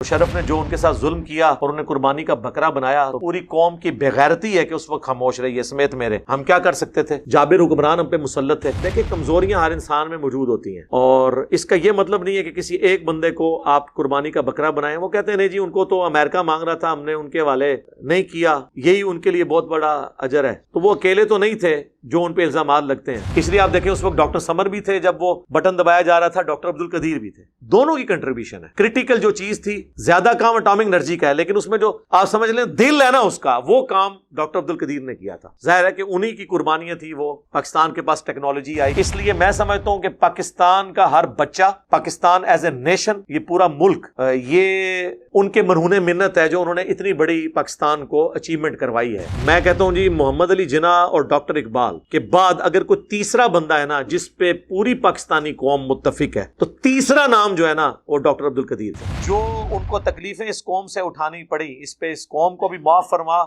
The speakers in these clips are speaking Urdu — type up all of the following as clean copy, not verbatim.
مشرف نے جو ان کے ساتھ ظلم کیا اور انہیں قربانی کا بکرا بنایا تو پوری قوم کی بغیرتی ہے کہ اس وقت خاموش رہی ہے سمیت میرے. ہم کیا کر سکتے تھے؟ جابر حکمران ہم پہ مسلط تھے. دیکھیں کمزوریاں ہر انسان میں موجود ہوتی ہیں اور اس کا یہ مطلب نہیں ہے کہ کسی ایک بندے کو آپ قربانی کا بکرا بنائیں. وہ کہتے ہیں نہیں جی ان کو تو امریکہ مانگ رہا تھا، ہم نے ان کے حوالے نہیں کیا، یہی ان کے لیے بہت بڑا اجر ہے. تو وہ اکیلے تو نہیں تھے جو ان پہ الزامات لگتے ہیں. اس لیے آپ دیکھیں اس وقت ڈاکٹر سمر بھی تھے جب وہ بٹن دبایا جا رہا تھا، ڈاکٹر عبد القدیر بھی تھے. دونوں کی کنٹریبیوشن ہے. کرٹیکل جو چیز تھی، زیادہ کام اٹامک انرجی کا ہے لیکن اس میں جو آپ سمجھ لیں دل ہے نا اس کا، وہ کام ڈاکٹر عبد القدیر نے کیا تھا. ظاہر ہے کہ انہی کی قربانیاں تھی. وہ پاکستان کے پاس ٹیکنالوجی آئی. اس لیے میں سمجھتا ہوں کہ پاکستان کا ہر بچہ، پاکستان ایز اے نیشن، یہ پورا ملک، یہ ان کے مرہون منت ہے جو انہوں نے اتنی بڑی پاکستان کو اچیومنٹ کروائی ہے. میں کہتا ہوں جی محمد علی جناح اور ڈاکٹر اقبال کے بعد اگر کوئی تیسرا بندہ ہے نا جس پہ پوری پاکستانی قوم متفق ہے تو تیسرا نام جو ہے نا وہ ڈاکٹر عبد القدیر ہے. جو ان کو تکلیفیں اس قوم سے اٹھانی پڑی، اس پہ اس قوم کو بھی معاف فرما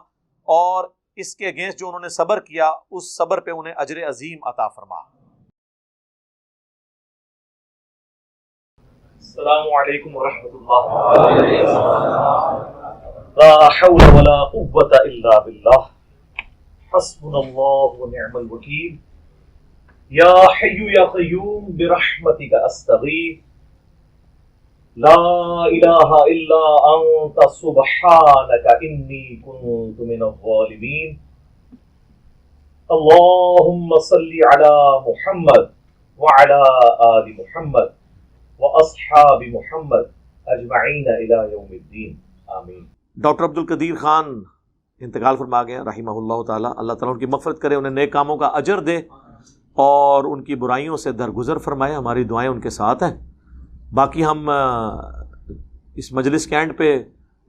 اور اس کے اگینسٹ جو انہوں نے صبر کیا اس صبر پہ انہیں اجر عظیم عطا فرما. السلام علیکم ورحمۃ اللہ. لا حول ولا قوة الا باللہ، حسبنا اللہ ونعم الوکیل. یا حی یا قیوم برحمتک استغیث، لا الہ الا انت سبحانک انی کنت من الظالمین. اللہم صلی علی محمد وعلی آل محمد واصحاب محمد اجمعین الی یوم الدین، آمین. ڈاکٹر عبد القدیر خان انتقال فرما گئے رحمہ اللہ تعالی. اللہ تعالیٰ ان کی مغفرت کرے، انہیں نیک کاموں کا اجر دے اور ان کی برائیوں سے درگزر فرمائے. ہماری دعائیں ان کے ساتھ ہیں. باقی ہم اس مجلس کے اینڈ پہ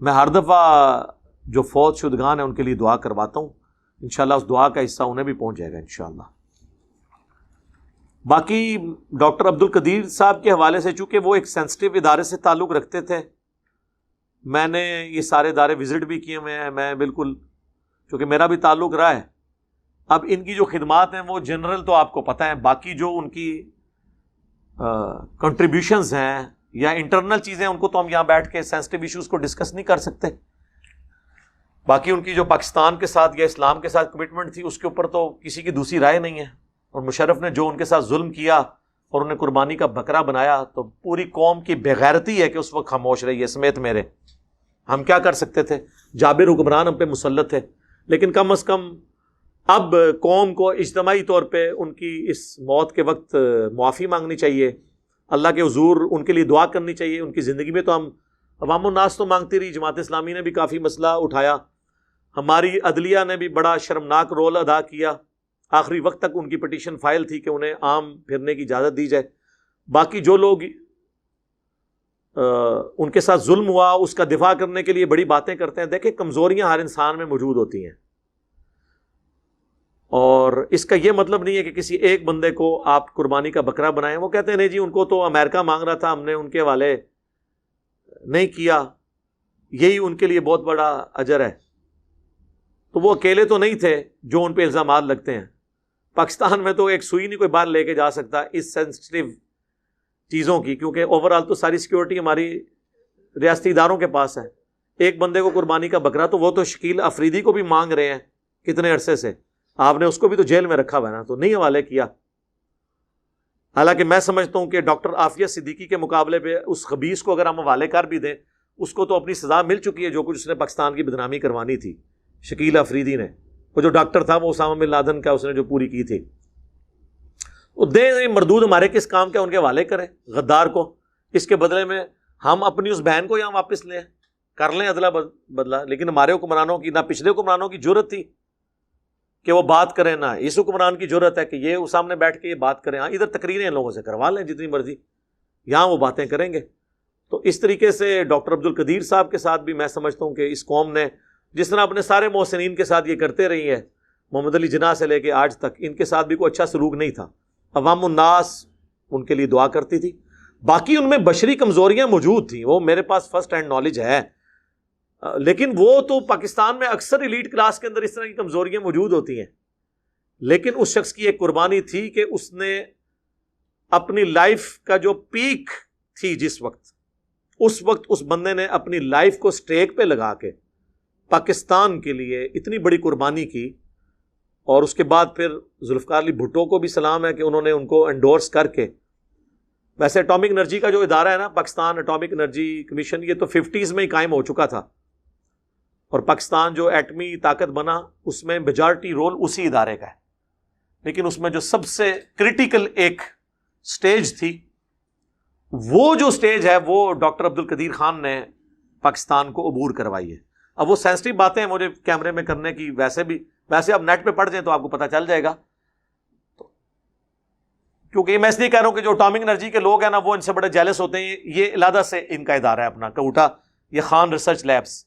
میں ہر دفعہ جو فوت شدگان ہیں ان کے لیے دعا کرواتا ہوں. انشاءاللہ اس دعا کا حصہ انہیں بھی پہنچ جائے گا انشاءاللہ. باقی ڈاکٹر عبد القدیر صاحب کے حوالے سے چونکہ وہ ایک سینسٹیو ادارے سے تعلق رکھتے تھے، میں نے یہ سارے ادارے وزٹ بھی کیے ہوئے ہیں. میں بالکل چونکہ میرا بھی تعلق رہا ہے. اب ان کی جو خدمات ہیں وہ جنرل تو آپ کو پتہ ہیں، باقی جو ان کی کنٹریبیوشنز ہیں یا انٹرنل چیزیں ان کو تو ہم یہاں بیٹھ کے سینسٹیو ایشوز کو ڈسکس نہیں کر سکتے. باقی ان کی جو پاکستان کے ساتھ یا اسلام کے ساتھ کمٹمنٹ تھی اس کے اوپر تو کسی کی دوسری رائے نہیں ہے. اور مشرف نے جو ان کے ساتھ ظلم کیا اور انہیں قربانی کا بکرا بنایا تو پوری قوم کی بغیرتی ہے کہ اس وقت خاموش رہی ہے سمیت میرے. ہم کیا کر سکتے تھے؟ جابر حکمران ہم پہ مسلط تھے لیکن کم از کم اب قوم کو اجتماعی طور پہ ان کی اس موت کے وقت معافی مانگنی چاہیے، اللہ کے حضور ان کے لیے دعا کرنی چاہیے. ان کی زندگی میں تو ہم عوام الناس تو مانگتی رہی، جماعت اسلامی نے بھی کافی مسئلہ اٹھایا، ہماری عدلیہ نے بھی بڑا شرمناک رول ادا کیا. آخری وقت تک ان کی پٹیشن فائل تھی کہ انہیں عام پھرنے کی اجازت دی جائے. باقی جو لوگ ان کے ساتھ ظلم ہوا اس کا دفاع کرنے کے لیے بڑی باتیں کرتے ہیں. دیکھیں کمزوریاں ہر انسان میں موجود ہوتی ہیں اور اس کا یہ مطلب نہیں ہے کہ کسی ایک بندے کو آپ قربانی کا بکرا بنائیں. وہ کہتے ہیں نہیں جی ان کو تو امریکہ مانگ رہا تھا، ہم نے ان کے حوالے نہیں کیا، یہی ان کے لیے بہت بڑا اجر ہے. تو وہ اکیلے تو نہیں تھے جو ان پہ الزامات لگتے ہیں. پاکستان میں تو ایک سوئی نہیں کوئی باہر لے کے جا سکتا اس سینسٹیو چیزوں کی، کیونکہ اوور آل تو ساری سیکیورٹی ہماری ریاستی اداروں کے پاس ہے. ایک بندے کو قربانی کا بکرا تو وہ تو شکیل افریدی کو بھی مانگ رہے ہیں کتنے عرصے سے، آپ نے اس کو بھی تو جیل میں رکھا ہوا ہے نا، تو نہیں حوالے کیا. حالانکہ میں سمجھتا ہوں کہ ڈاکٹر عافیہ صدیقی کے مقابلے پہ اس خبیث کو اگر ہم حوالے کر بھی دیں اس کو تو اپنی سزا مل چکی ہے جو کچھ اس نے پاکستان کی بدنامی کروانی تھی. شکیل افریدی نے، وہ جو ڈاکٹر تھا وہ اسامہ بن لادن کا اس نے جو پوری کی تھی، وہ دیں مردود ہمارے کس کام کے ان کے حوالے کریں غدار کو. اس کے بدلے میں ہم اپنی اس بہن کو یہاں واپس لیں، کر لیں ادلا بدلا. لیکن ہمارے حکمرانوں کی نہ پچھلے حکمرانوں کی جرت تھی کہ وہ بات کریں، نہ اس حکمران کی جرت ہے کہ یہ سامنے بیٹھ کے یہ بات کریں. ہاں ادھر تقریریں ان لوگوں سے کروا لیں جتنی مرضی، یہاں وہ باتیں کریں گے. تو اس طریقے سے ڈاکٹر عبد القدیر صاحب کے ساتھ بھی میں سمجھتا ہوں کہ اس قوم نے جس طرح اپنے سارے محسنین کے ساتھ یہ کرتے رہی ہے، محمد علی جناح سے لے کے آج تک ان کے ساتھ بھی کوئی اچھا سلوک نہیں تھا. عوام الناس ان کے لیے دعا کرتی تھی. باقی ان میں بشری کمزوریاں موجود تھیں، وہ میرے پاس فرسٹ ہینڈ نالج ہے، لیکن وہ تو پاکستان میں اکثر ایلیٹ کلاس کے اندر اس طرح کی کمزوریاں موجود ہوتی ہیں. لیکن اس شخص کی ایک قربانی تھی کہ اس نے اپنی لائف کا جو پیک تھی جس وقت اس وقت اس بندے نے اپنی لائف کو سٹیک پہ لگا کے پاکستان کے لیے اتنی بڑی قربانی کی. اور اس کے بعد پھر ذوالفقار علی بھٹو کو بھی سلام ہے کہ انہوں نے ان کو انڈورس کر کے. ویسے اٹامک انرجی کا جو ادارہ ہے نا، پاکستان اٹامک انرجی کمیشن، یہ تو 50s میں ہی قائم ہو چکا تھا، اور پاکستان جو ایٹمی طاقت بنا اس میں میجارٹی رول اسی ادارے کا ہے. لیکن اس میں جو سب سے کرٹیکل ایک سٹیج تھی، وہ جو سٹیج ہے وہ ڈاکٹر عبد القدیر خان نے پاکستان کو عبور کروائی ہے. اب وہ سینسٹیو باتیں ہیں مجھے کیمرے میں کرنے کی، ویسے آپ نیٹ پہ پڑھ جائیں تو آپ کو پتہ چل جائے گا. کیونکہ میں اس لیے کہہ رہا ہوں کہ جو اٹامک انرجی کے لوگ ہیں نا، وہ ان سے بڑے جیلس ہوتے ہیں. یہ علیحدہ سے ان کا ادارہ ہے اپنا کوٹا، یہ خان ریسرچ لیبس،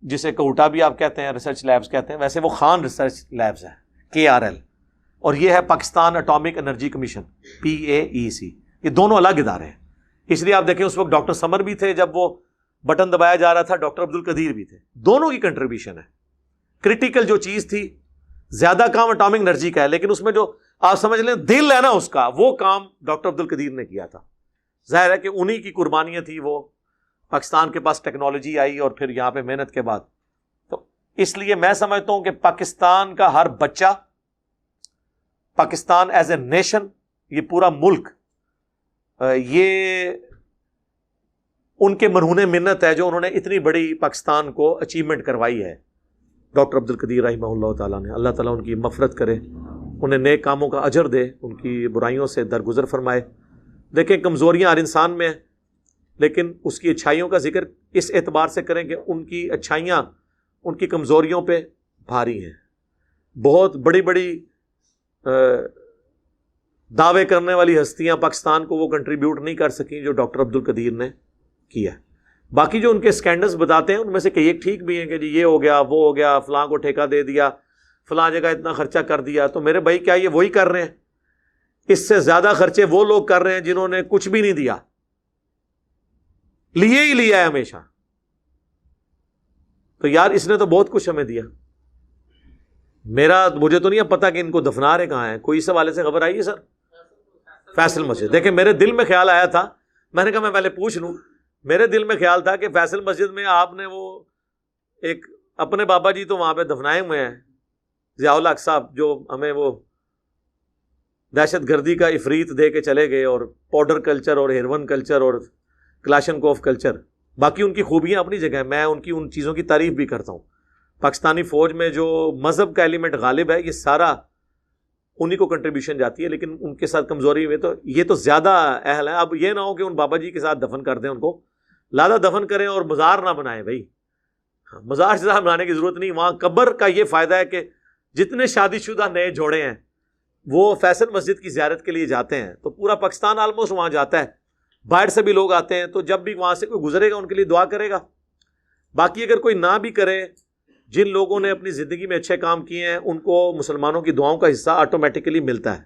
جسے کوٹا بھی آپ کہتے ہیں، ریسرچ لیبس کہتے ہیں، ویسے وہ خان ریسرچ لیبس ہے، KRL. اور یہ ہے Pakistan atomic energy commission, PAEC. یہ دونوں الگ ادارے ہیں. اس لیے آپ دیکھیں اس وقت ڈاکٹر سمر بھی تھے جب وہ بٹن دبایا جا رہا تھا، ڈاکٹر عبد القدیر بھی تھے. دونوں کی کنٹریبیوشن ہے. کرٹیکل جو چیز تھی، زیادہ کام اٹامک انرجی کا ہے، لیکن اس میں جو آپ سمجھ لیں دل ہے نا اس کا، وہ کام ڈاکٹر عبد القدیر نے کیا تھا. ظاہر ہے کہ انہی کی قربانیاں تھی. وہ پاکستان کے پاس ٹیکنالوجی آئی اور پھر یہاں پہ محنت کے بعد. تو اس لیے میں سمجھتا ہوں کہ پاکستان کا ہر بچہ، پاکستان ایز اے نیشن، یہ پورا ملک، یہ ان کے مرہون منت ہے جو انہوں نے اتنی بڑی پاکستان کو اچیومنٹ کروائی ہے. ڈاکٹر عبد القدیر رحمہ اللہ تعالیٰ نے، اللہ تعالیٰ ان کی مغفرت کرے، انہیں نیک کاموں کا اجر دے، ان کی برائیوں سے درگزر فرمائے. دیکھیں کمزوریاں ہر انسان میں ہیں، لیکن اس کی اچھائیوں کا ذکر اس اعتبار سے کریں کہ ان کی اچھائیاں ان کی کمزوریوں پہ بھاری ہیں. بہت بڑی بڑی دعوے کرنے والی ہستیاں پاکستان کو وہ کنٹریبیوٹ نہیں کر سکیں جو ڈاکٹر عبد القدیر نے کیا. باقی جو ان کے سکینڈلز بتاتے ہیں ان میں سے کئی ایک ٹھیک بھی ہیں کہ جی یہ ہو گیا، وہ ہو گیا، فلاں کو ٹھیکہ دے دیا، فلاں جگہ اتنا خرچہ کر دیا. تو میرے بھائی کیا یہ وہی کر رہے ہیں؟ اس سے زیادہ خرچے وہ لوگ کر رہے ہیں جنہوں نے کچھ بھی نہیں دیا، لیے ہی لیا ہے ہمیشہ. تو یار اس نے تو بہت کچھ ہمیں دیا. مجھے تو نہیں پتا کہ ان کو دفنا رہے کہاں ہیں. کوئی اس حوالے سے خبر آئی ہے سر؟ فیصل مسجد. دیکھیں میرے دل میں خیال آیا تھا، میں نے کہا میں پہلے پوچھ لوں. میرے دل میں خیال تھا کہ فیصل مسجد میں آپ نے وہ ایک اپنے بابا جی تو وہاں پہ دفنائے ہوئے ہیں، ضیاء الحق صاحب، جو ہمیں وہ دہشت گردی کا افریت دے کے چلے گئے، اور پاؤڈر کلچر اور ہیروئن کلچر اور کلاشنکوف کلچر. باقی ان کی خوبیاں اپنی جگہ ہیں، میں ان کی ان چیزوں کی تعریف بھی کرتا ہوں. پاکستانی فوج میں جو مذہب کا ایلیمنٹ غالب ہے، یہ سارا انہی کو کنٹریبیوشن جاتی ہے، لیکن ان کے ساتھ کمزوری ہوئی تو یہ تو زیادہ اہل ہے. اب یہ نہ ہو کہ ان بابا جی کے ساتھ دفن کر دیں، ان کو لادہ دفن کریں اور مزار نہ بنائیں. بھائی مزار شزار بنانے کی ضرورت نہیں. وہاں قبر کا یہ فائدہ ہے کہ جتنے شادی شدہ نئے جوڑے ہیں وہ فیصل مسجد کی زیارت کے لیے جاتے ہیں. تو پورا پاکستان آلموسٹ وہاں جاتا ہے، باہر سے بھی لوگ آتے ہیں. تو جب بھی وہاں سے کوئی گزرے گا ان کے لیے دعا کرے گا. باقی اگر کوئی نہ بھی کرے، جن لوگوں نے اپنی زندگی میں اچھے کام کیے ہیں ان کو مسلمانوں کی دعاؤں کا حصہ آٹومیٹکلی ملتا ہے.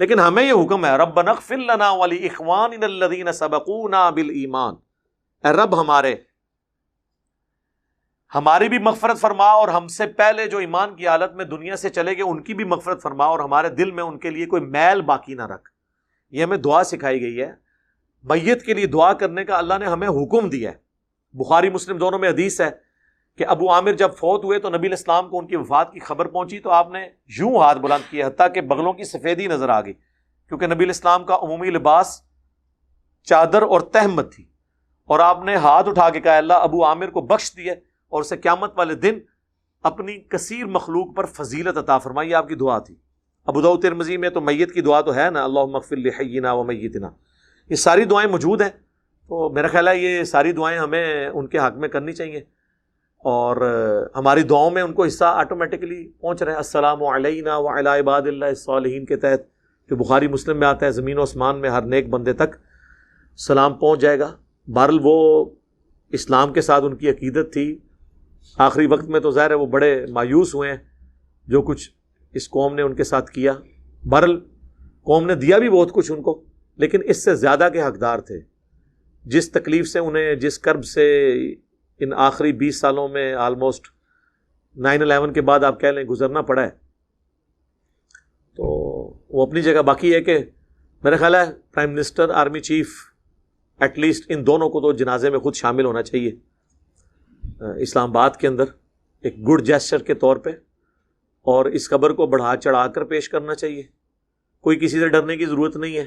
لیکن ہمیں یہ حکم ہے ربنا اغفر لنا ولاخواننا الذین سبقونا بالایمان، اے رب ہماری بھی مغفرت فرما، اور ہم سے پہلے جو ایمان کی حالت میں دنیا سے چلے گئے ان کی بھی مغفرت فرما، اور ہمارے دل میں ان کے لیے کوئی میل باقی نہ رکھ. یہ ہمیں دعا سکھائی گئی ہے. میت کے لیے دعا کرنے کا اللہ نے ہمیں حکم دیا ہے. بخاری مسلم دونوں میں حدیث ہے کہ ابو عامر جب فوت ہوئے تو نبی علیہ السلام کو ان کی وفات کی خبر پہنچی تو آپ نے یوں ہاتھ بلند کیے حتیٰ کہ بغلوں کی سفیدی نظر آ گئی، کیونکہ نبی علیہ السلام کا عمومی لباس چادر اور تہمت تھی. اور آپ نے ہاتھ اٹھا کے کہا اللہ ابو عامر کو بخش دیے اور اسے قیامت والے دن اپنی کثیر مخلوق پر فضیلت عطا فرمائی. آپ کی دعا تھی. ابو داؤد ترمذی میں تو میت کی دعا تو ہے نا، اللہم اغفر لحینا و میتنا. یہ ساری دعائیں موجود ہیں. تو میرا خیال ہے یہ ساری دعائیں ہمیں ان کے حق میں کرنی چاہیے، اور ہماری دعاؤں میں ان کو حصہ آٹومیٹکلی پہنچ رہا ہے. السلام علینا وعلی عباد اللہ الصالحین کے تحت جو بخاری مسلم میں آتا ہے، زمین و آسمان میں ہر نیک بندے تک سلام پہنچ جائے گا. بہرحال وہ اسلام کے ساتھ ان کی عقیدت تھی. آخری وقت میں تو ظاہر ہے وہ بڑے مایوس ہوئے ہیں جو کچھ اس قوم نے ان کے ساتھ کیا. بہرحال قوم نے دیا بھی بہت کچھ ان کو، لیکن اس سے زیادہ کے حقدار تھے. جس تکلیف سے انہیں، جس کرب سے ان آخری 20 سالوں میں آلموسٹ 9/11 کے بعد آپ کہہ لیں گزرنا پڑا ہے، تو وہ اپنی جگہ. باقی ہے کہ میرا خیال ہے prime minister, army chief at least ان دونوں کو تو جنازے میں خود شامل ہونا چاہیے اسلام آباد کے اندر ایک گڈ جیسچر کے طور پہ، اور اس خبر کو بڑھا چڑھا کر پیش کرنا چاہیے. کوئی کسی سے ڈرنے کی ضرورت نہیں ہے.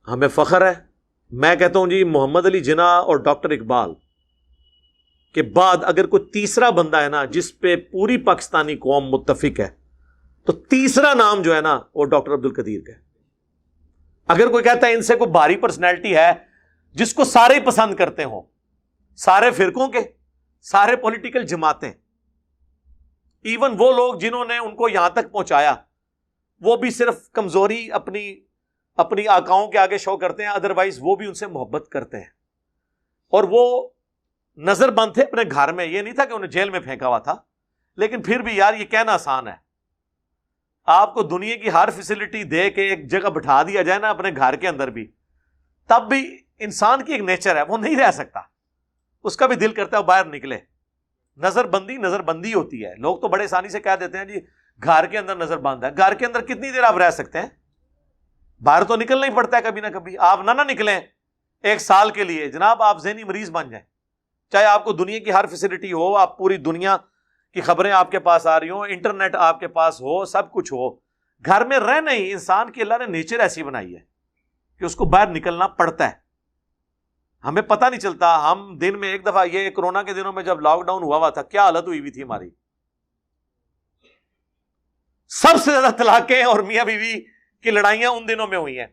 ہمیں فخر ہے. میں کہتا ہوں جی محمد علی جناح اور ڈاکٹر اقبال کے بعد اگر کوئی تیسرا بندہ ہے نا جس پہ پوری پاکستانی قوم متفق ہے، تو تیسرا نام جو ہے نا وہ ڈاکٹر عبد القدیر کا ہے. اگر کوئی کہتا ہے ان سے کوئی بھاری پرسنالٹی ہے جس کو سارے پسند کرتے ہوں، سارے فرقوں کے، سارے پولیٹیکل جماعتیں، ایون وہ لوگ جنہوں نے ان کو یہاں تک پہنچایا، وہ بھی صرف کمزوری اپنی آقاؤں کے آگے شو کرتے ہیں، ادروائز وہ بھی ان سے محبت کرتے ہیں. اور وہ نظر بند تھے اپنے گھر میں، یہ نہیں تھا کہ انہیں جیل میں پھینکا ہوا تھا، لیکن پھر بھی یار یہ کہنا آسان ہے. آپ کو دنیا کی ہر فیسلٹی دے کے ایک جگہ بٹھا دیا جائے نا اپنے گھر کے اندر بھی، تب بھی انسان کی ایک نیچر ہے، وہ نہیں رہ سکتا، اس کا بھی دل کرتا ہے باہر نکلے. نظر بندی ہوتی ہے. لوگ تو بڑے آسانی سے کہہ دیتے ہیں جی گھر کے اندر نظر بند ہے. گھر کے اندر کتنی دیر آپ رہ سکتے ہیں؟ باہر تو نکلنا ہی پڑتا ہے کبھی نہ کبھی. آپ نہ نکلیں ایک سال کے لیے، جناب آپ ذہنی مریض بن جائیں. چاہے آپ کو دنیا کی ہر فیسلٹی ہو، آپ پوری دنیا کی خبریں آپ کے پاس آ رہی ہوں، انٹرنیٹ آپ کے پاس ہو، سب کچھ ہو، گھر میں رہ نہیں. انسان کی اللہ نے نیچر ایسی بنائی ہے کہ اس کو باہر نکلنا پڑتا ہے. ہمیں پتہ نہیں چلتا. ہم دن میں ایک دفعہ، یہ کورونا کے دنوں میں جب لاک ڈاؤن ہوا تھا، کیا حالت ہوئی تھی ہماری. سب سے زیادہ طلاقیں اور میاں بیوی کی لڑائیاں ان دنوں میں ہوئی ہیں،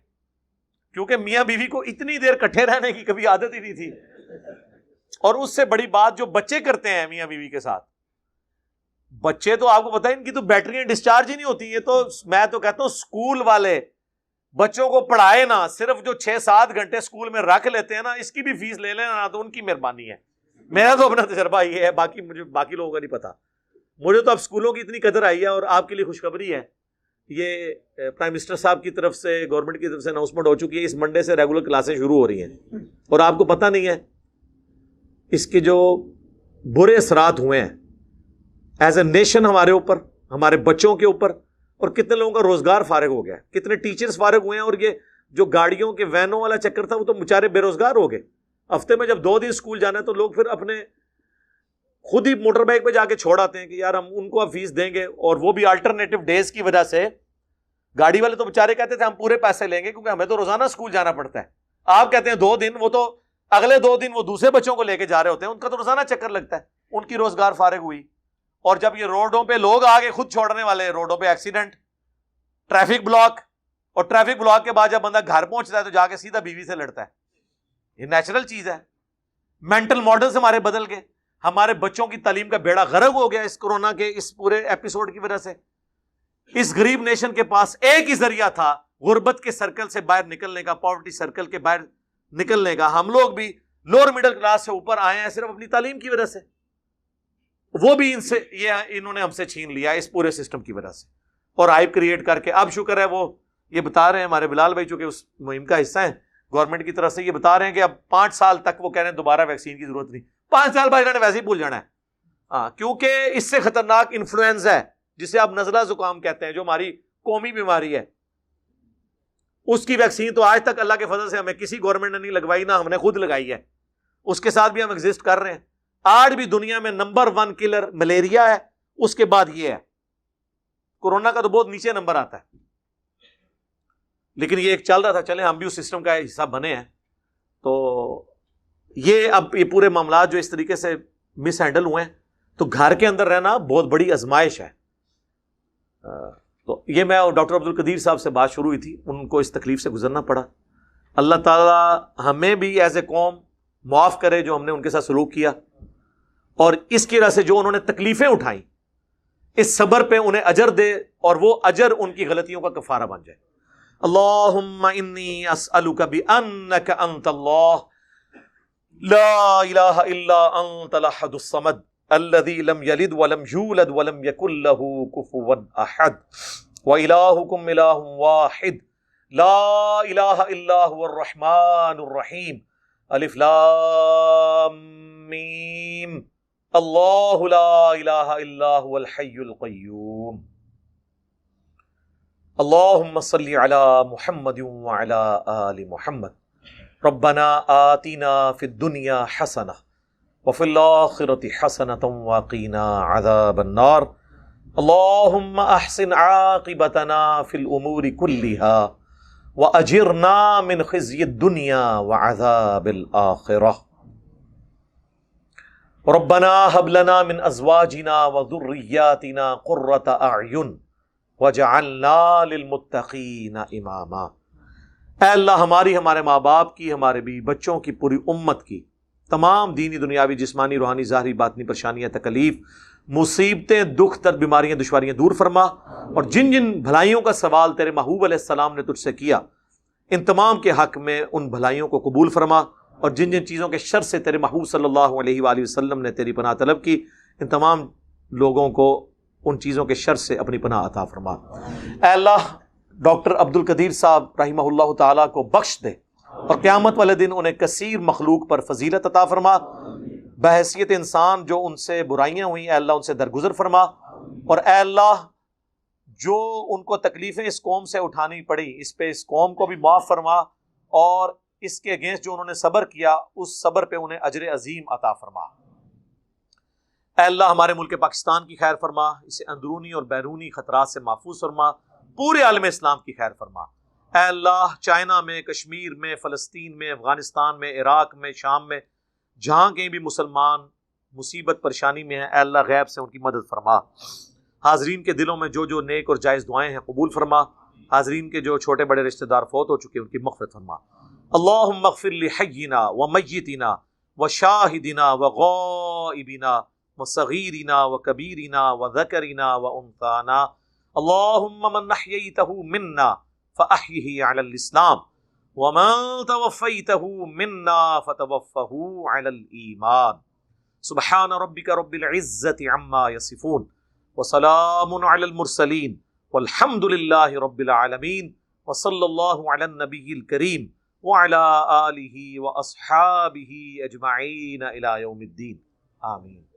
کیونکہ میاں بیوی کو اتنی دیر کٹھے رہنے کی کبھی عادت ہی نہیں تھی. اور اس سے بڑی بات جو بچے کرتے ہیں میاں بیوی کے ساتھ، بچے تو آپ کو پتا ہے ان کی تو بیٹریاں ڈسچارج ہی نہیں ہوتی. یہ تو میں تو کہتا ہوں اسکول والے بچوں کو پڑھائے نا، صرف جو 6-7 گھنٹے اسکول میں رکھ لیتے ہیں نا، اس کی بھی فیس لے لینا تو ان کی مہربانی ہے. میرا تو اپنا تجربہ یہ ہے، باقی لوگوں کا نہیں پتا. مجھے تو اب اسکولوں کی اتنی قدر آئی ہے. اور آپ کے لیے خوشخبری ہے، یہ پرائم منسٹر صاحب کی طرف سے، گورنمنٹ کی طرف سے اناؤنسمنٹ ہو چکی ہے، اس منڈے سے ریگولر کلاسیں شروع ہو رہی ہیں. اور آپ کو پتہ نہیں ہے اس کے جو برے اثرات ہوئے ہیں ایز اے نیشن ہمارے اوپر، ہمارے بچوں کے اوپر. اور کتنے لوگوں کا روزگار فارغ ہو گیا، کتنے ٹیچرز فارغ ہوئے ہیں. اور یہ جو گاڑیوں کے وینوں والا چکر تھا، وہ تو بیچارے بے روزگار ہو گئے. ہفتے میں جب 2 دن اسکول جانا ہے تو لوگ پھر اپنے خود ہی موٹر بائک پہ جا کے چھوڑ آتے ہیں کہ یار ہم ان کو اب فیس دیں گے. اور وہ بھی الٹرنیٹو ڈیز کی وجہ سے. گاڑی والے تو بیچارے کہتے تھے ہم پورے پیسے لیں گے کیونکہ ہمیں تو روزانہ اسکول جانا پڑتا ہے. آپ کہتے ہیں 2 دن، وہ تو اگلے 2 دن وہ دوسرے بچوں کو لے کے جا رہے ہوتے ہیں، ان کا تو روزانہ چکر لگتا ہے. ان کی روزگار فارغ ہوئی. اور جب یہ روڈوں پہ لوگ آگے خود چھوڑنے والے، روڈوں پہ ایکسیڈنٹ، ٹریفک بلاک. اور ٹریفک بلاک کے بعد جب بندہ گھر پہنچتا ہے تو جا کے سیدھا بیوی سے لڑتا ہے. یہ نیچرل چیز ہے. مینٹل ماڈلز ہمارے بدل گئے. ہمارے بچوں کی تعلیم کا بیڑا غرق ہو گیا اس کورونا کے اس پورے ایپیسوڈ کی وجہ سے. اس غریب نیشن کے پاس ایک ہی ذریعہ تھا غربت کے سرکل سے باہر نکلنے کا، پاورٹی سرکل کے باہر نکلنے کا. ہم لوگ بھی لوور مڈل کلاس سے اوپر آئے ہیں صرف اپنی تعلیم کی وجہ سے. وہ بھی انہوں نے ہم سے چھین لیا اس پورے سسٹم کی وجہ سے. اور ہائپ کریٹ کر کے اب شکر ہے وہ یہ بتا رہے ہیں ہمارے بلال بھائی، چونکہ اس مہم کا حصہ ہیں گورنمنٹ کی طرف سے، یہ بتا رہے ہیں کہ اب 5 سال تک وہ کہہ رہے ہیں دوبارہ ویکسین کی ضرورت نہیں. 5 سال بعد انہوں نے ویسے ہی بھول جانا ہے. ہاں، کیونکہ اس سے خطرناک انفلوئنزا ہے جسے آپ نزلہ زکام کہتے ہیں، جو ہماری قومی بیماری ہے. اس کی ویکسین تو آج تک اللہ کے فضل سے ہمیں کسی گورنمنٹ نے نہیں لگوائی، نہ ہم نے خود لگائی ہے. اس کے ساتھ بھی ہم ایگزسٹ کر رہے ہیں. آج بھی دنیا میں نمبر 1 کلر ملیریا ہے، اس کے بعد یہ ہے. کورونا کا تو بہت نیچے نمبر آتا ہے. لیکن یہ ایک چل رہا تھا، چلیں ہم بھی اس سسٹم کا حصہ بنے ہیں. تو اب یہ پورے معاملات جو اس طریقے سے مس ہینڈل ہوئے ہیں، تو گھر کے اندر رہنا بہت بڑی آزمائش ہے. تو یہ میں اور ڈاکٹر عبد القدیر صاحب سے بات شروع ہوئی تھی، ان کو اس تکلیف سے گزرنا پڑا. اللہ تعالی ہمیں بھی ایز اے قوم معاف کرے جو ہم نے ان کے ساتھ سلوک کیا، اور اس کی وجہ سے جو انہوں نے تکلیفیں اٹھائیں، اس صبر پہ انہیں اجر دے، اور وہ اجر ان کی غلطیوں کا کفارہ بن جائے. اللہم انی اسألک بانک انت اللہ لا الہ الا انت الاحد الصمد الذی لم یلد ولم یولد ولم یکن له کفوا احد والہکم الہ واحد لا الہ الا هو الرحمن الرحیم الف لام میم اللہ لا الہ الا هو الحی القیوم. اللہم صلی علی محمد وعلی آل محمد ربنا آتنا فی الدنیا حسنہ وفی الآخرۃ حسنۃ وقنا عذاب النار اللہم احسن عاقبتنا فی الامور کلها وأجرنا من خزي الدنيا وعذاب الآخرة ربنا هب لنا من أزواجنا وذرياتنا قرة أعين وجعلنا للمتقين إماما۔ اے اللہ ہمارے ماں باپ کی، ہمارے بھی بچوں کی، پوری امت کی تمام دینی دنیاوی جسمانی روحانی ظاہری باطنی پریشانیاں تکلیف مصیبتیں دکھ درد بیماریاں دشواریاں دور فرما، اور جن جن بھلائیوں کا سوال تیرے محبوب علیہ السلام نے تجھ سے کیا ان تمام کے حق میں ان بھلائیوں کو قبول فرما، اور جن جن چیزوں کے شر سے تیرے محبوب صلی اللہ علیہ وآلہ وسلم نے تیری پناہ طلب کی ان تمام لوگوں کو ان چیزوں کے شر سے اپنی پناہ عطا فرما۔ اے اللہ ڈاکٹر عبد القدیر صاحب رحمہ اللہ تعالیٰ کو بخش دے، اور قیامت والے دن انہیں کثیر مخلوق پر فضیلت عطا فرما، بحیثیت انسان جو ان سے برائیاں ہوئیں اے اللہ ان سے درگزر فرما، اور اے اللہ جو ان کو تکلیفیں اس قوم سے اٹھانی پڑی اس پہ اس قوم کو بھی معاف فرما، اور اس کے اگینسٹ جو انہوں نے صبر کیا اس صبر پہ انہیں اجر عظیم عطا فرما۔ اے اللہ ہمارے ملک پاکستان کی خیر فرما، اسے اندرونی اور بیرونی خطرات سے محفوظ فرما، پورے عالم اسلام کی خیر فرما۔ اے اللہ چائنا میں، کشمیر میں، فلسطین میں، افغانستان میں، عراق میں، شام میں، جہاں کہیں بھی مسلمان مصیبت پریشانی میں ہیں اے اللہ غیب سے ان کی مدد فرما۔ حاضرین کے دلوں میں جو جو نیک اور جائز دعائیں ہیں قبول فرما، حاضرین کے جو چھوٹے بڑے رشتہ دار فوت ہو چکے ان کی مغفرت فرما۔ اللہم اغفر لحینا ومیتنا وشاہدنا وغائبنا وصغیرنا وکبیرنا وذکرنا وانثانا اللہم من احییتہ منا فاحیہ علی الاسلام ومن توفیتہ منا فتوفہ علی الایمان۔ سبحان ربک رب العزة عما یصفون وسلام علی المرسلین والحمد للہ رب العالمین وصلی اللہ علی النبی الکریم وعلی آلہ واصحابہ اجمعین الی یوم الدین آمین۔